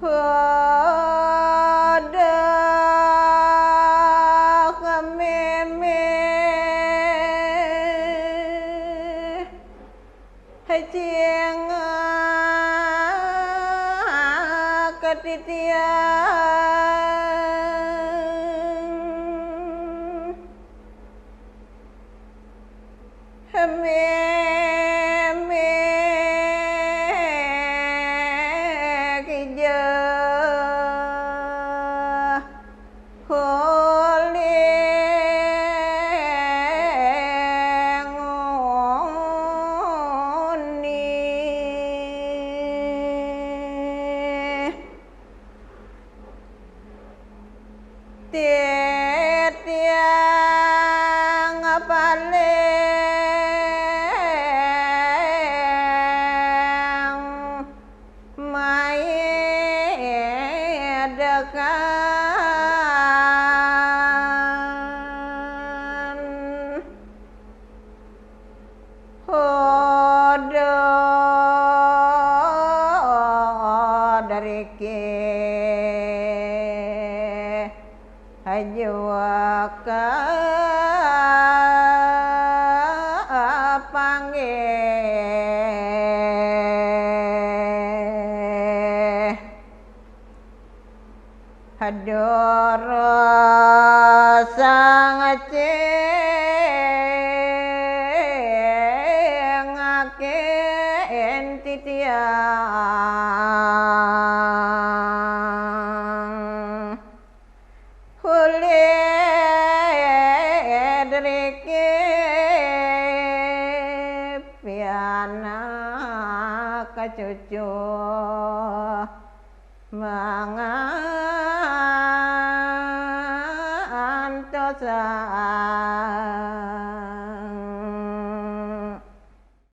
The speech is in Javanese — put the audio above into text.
Hodah meme hajiang ketitiang meme kija tiang paleng mai dekan hodo dari ke Hajuaka panggih hadoro sang cengake entitiang hule dereke piana kacucu mangantosa